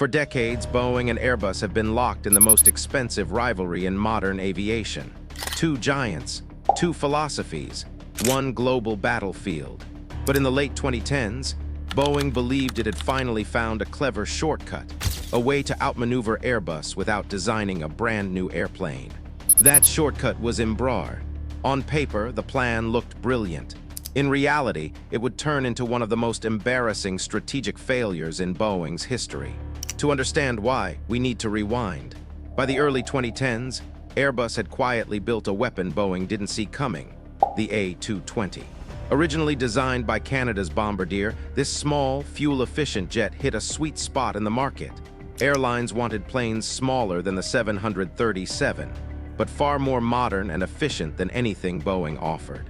For decades, Boeing and Airbus have been locked in the most expensive rivalry in modern aviation. Two giants, two philosophies, one global battlefield. But in the late 2010s, Boeing believed it had finally found a clever shortcut, a way to outmaneuver Airbus without designing a brand new airplane. That shortcut was Embraer. On paper, the plan looked brilliant. In reality, it would turn into one of the most embarrassing strategic failures in Boeing's history. To understand why, we need to rewind. By the early 2010s, Airbus had quietly built a weapon Boeing didn't see coming, the A220. Originally designed by Canada's Bombardier, this small, fuel-efficient jet hit a sweet spot in the market. Airlines wanted planes smaller than the 737, but far more modern and efficient than anything Boeing offered.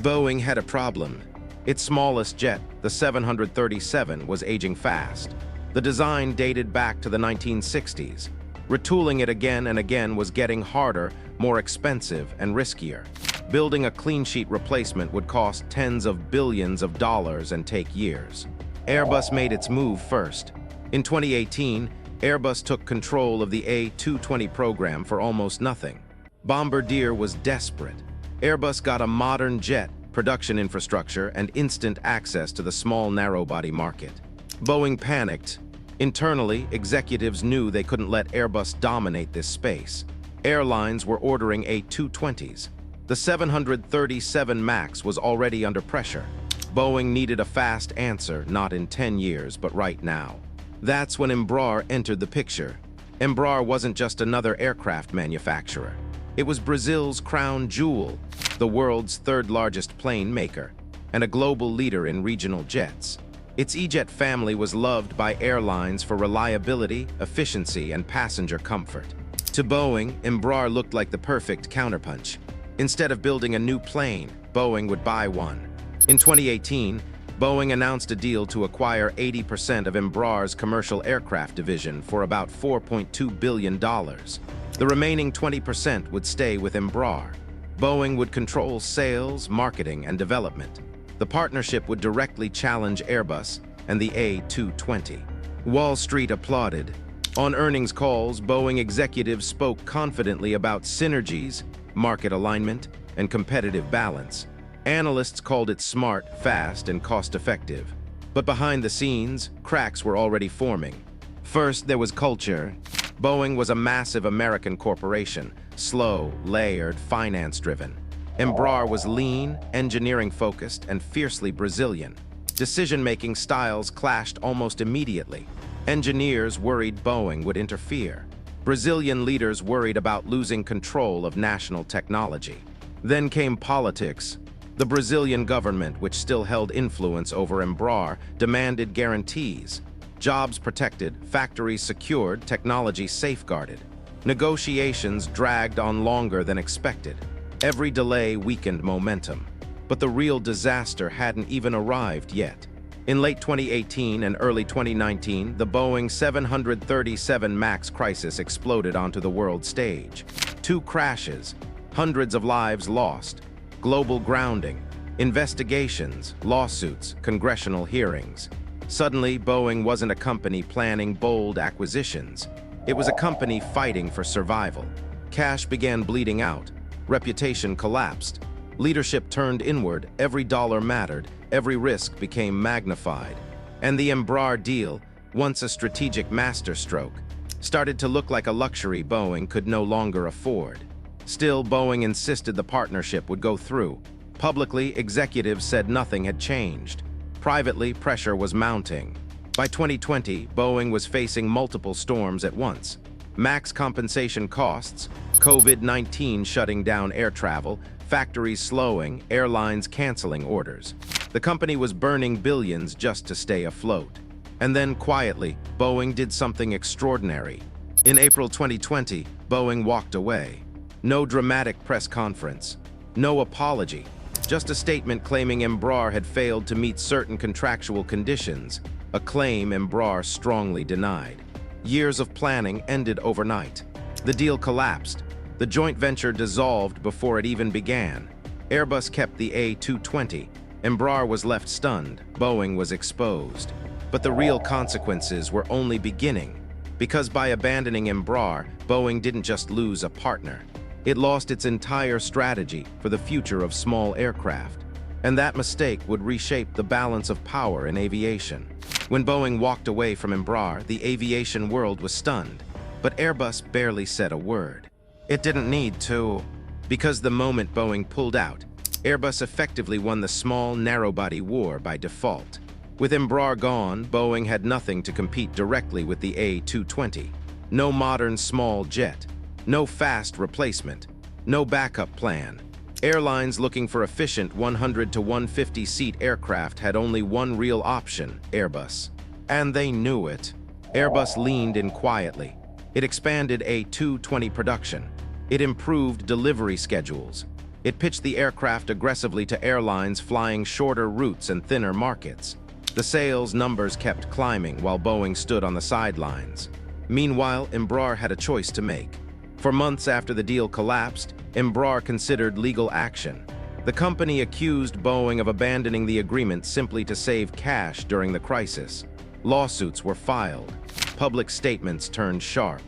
Boeing had a problem. Its smallest jet, the 737, was aging fast. The design dated back to the 1960s. Retooling it again and again was getting harder, more expensive, and riskier. Building a clean-sheet replacement would cost tens of billions of dollars and take years. Airbus made its move first. In 2018, Airbus took control of the A220 program for almost nothing. Bombardier was desperate. Airbus got a modern jet, production infrastructure, and instant access to the small narrow-body market. Boeing panicked. Internally, executives knew they couldn't let Airbus dominate this space. Airlines were ordering A220s. The 737 MAX was already under pressure. Boeing needed a fast answer, not in 10 years, but right now. That's when Embraer entered the picture. Embraer wasn't just another aircraft manufacturer. It was Brazil's crown jewel, the world's third-largest plane maker, and a global leader in regional jets. Its E-Jet family was loved by airlines for reliability, efficiency, and passenger comfort. To Boeing, Embraer looked like the perfect counterpunch. Instead of building a new plane, Boeing would buy one. In 2018, Boeing announced a deal to acquire 80% of Embraer's commercial aircraft division for about $4.2 billion. The remaining 20% would stay with Embraer. Boeing would control sales, marketing, and development. The partnership would directly challenge Airbus and the A220. Wall Street applauded. On earnings calls, Boeing executives spoke confidently about synergies, market alignment, and competitive balance. Analysts called it smart, fast, and cost-effective. But behind the scenes, cracks were already forming. First, there was culture. Boeing was a massive American corporation, slow, layered, finance-driven. Embraer was lean, engineering-focused, and fiercely Brazilian. Decision-making styles clashed almost immediately. Engineers worried Boeing would interfere. Brazilian leaders worried about losing control of national technology. Then came politics. The Brazilian government, which still held influence over Embraer, demanded guarantees. Jobs protected, factories secured, technology safeguarded. Negotiations dragged on longer than expected. Every delay weakened momentum. But the real disaster hadn't even arrived yet. In late 2018 and early 2019, the Boeing 737 MAX crisis exploded onto the world stage. Two crashes, hundreds of lives lost, global grounding, investigations, lawsuits, congressional hearings. Suddenly, Boeing wasn't a company planning bold acquisitions. It was a company fighting for survival. Cash began bleeding out. Reputation collapsed. Leadership turned inward. Every dollar mattered. Every risk became magnified. And the Embraer deal, once a strategic masterstroke, started to look like a luxury Boeing could no longer afford. Still, Boeing insisted the partnership would go through. Publicly, executives said nothing had changed. Privately, pressure was mounting. By 2020, Boeing was facing multiple storms at once. Max compensation costs, COVID-19 shutting down air travel, factories slowing, airlines canceling orders. The company was burning billions just to stay afloat. And then, quietly, Boeing did something extraordinary. In April 2020, Boeing walked away. No dramatic press conference. No apology. Just a statement claiming Embraer had failed to meet certain contractual conditions, a claim Embraer strongly denied. Years of planning ended overnight. The deal collapsed. The joint venture dissolved before it even began. Airbus kept the A220. Embraer was left stunned. Boeing was exposed. But the real consequences were only beginning. Because by abandoning Embraer, Boeing didn't just lose a partner. It lost its entire strategy for the future of small aircraft. And that mistake would reshape the balance of power in aviation. When Boeing walked away from Embraer, the aviation world was stunned. But Airbus barely said a word. It didn't need to, because the moment Boeing pulled out, Airbus effectively won the small, narrow-body war by default. With Embraer gone, Boeing had nothing to compete directly with the A220. No modern small jet, no fast replacement, no backup plan. Airlines looking for efficient 100 to 150-seat aircraft had only one real option, Airbus. And they knew it. Airbus leaned in quietly. It expanded A220 production. It improved delivery schedules. It pitched the aircraft aggressively to airlines flying shorter routes and thinner markets. The sales numbers kept climbing while Boeing stood on the sidelines. Meanwhile, Embraer had a choice to make. For months after the deal collapsed, Embraer considered legal action. The company accused Boeing of abandoning the agreement simply to save cash during the crisis. Lawsuits were filed. Public statements turned sharp.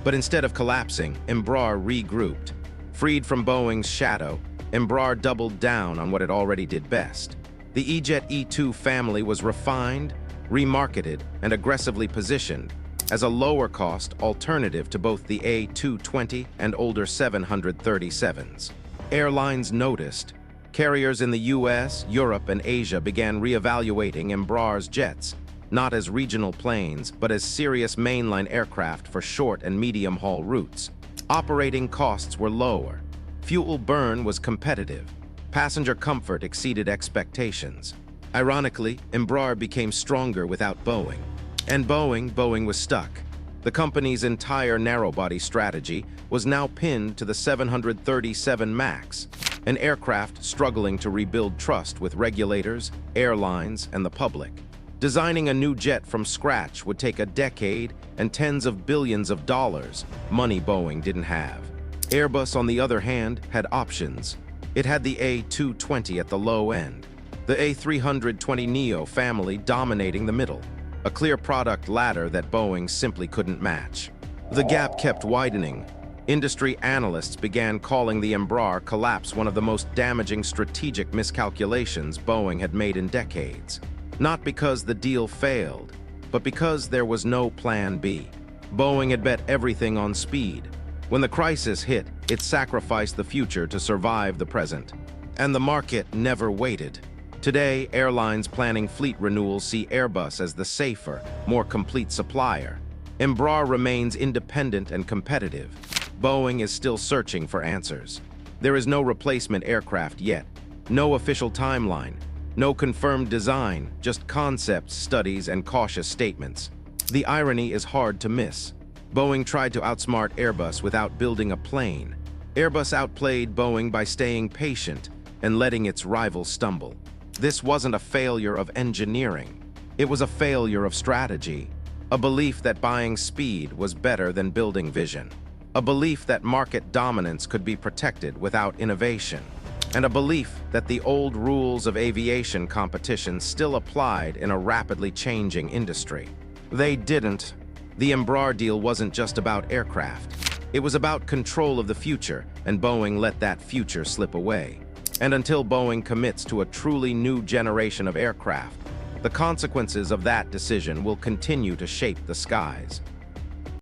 But instead of collapsing, Embraer regrouped. Freed from Boeing's shadow, Embraer doubled down on what it already did best. The E-Jet E2 family was refined, remarketed, and aggressively positioned as a lower-cost alternative to both the A220 and older 737s. Airlines noticed. Carriers in the US, Europe, and Asia began reevaluating Embraer's jets, not as regional planes, but as serious mainline aircraft for short and medium-haul routes. Operating costs were lower. Fuel burn was competitive. Passenger comfort exceeded expectations. Ironically, Embraer became stronger without Boeing. And Boeing was stuck. The company's entire narrow-body strategy was now pinned to the 737 MAX, an aircraft struggling to rebuild trust with regulators, airlines, and the public. Designing a new jet from scratch would take a decade and tens of billions of dollars, money Boeing didn't have. Airbus, on the other hand, had options. It had the A220 at the low end, the A320neo family dominating the middle, a clear product ladder that Boeing simply couldn't match. The gap kept widening. Industry analysts began calling the Embraer collapse one of the most damaging strategic miscalculations Boeing had made in decades. Not because the deal failed, but because there was no plan B. Boeing had bet everything on speed. When the crisis hit, it sacrificed the future to survive the present. And the market never waited. Today, airlines planning fleet renewals see Airbus as the safer, more complete supplier. Embraer remains independent and competitive. Boeing is still searching for answers. There is no replacement aircraft yet, no official timeline, no confirmed design, just concepts, studies, and cautious statements. The irony is hard to miss. Boeing tried to outsmart Airbus without building a plane. Airbus outplayed Boeing by staying patient and letting its rival stumble. This wasn't a failure of engineering. It was a failure of strategy. A belief that buying speed was better than building vision. A belief that market dominance could be protected without innovation. And a belief that the old rules of aviation competition still applied in a rapidly changing industry. They didn't. The Embraer deal wasn't just about aircraft. It was about control of the future, and Boeing let that future slip away. And until Boeing commits to a truly new generation of aircraft, the consequences of that decision will continue to shape the skies.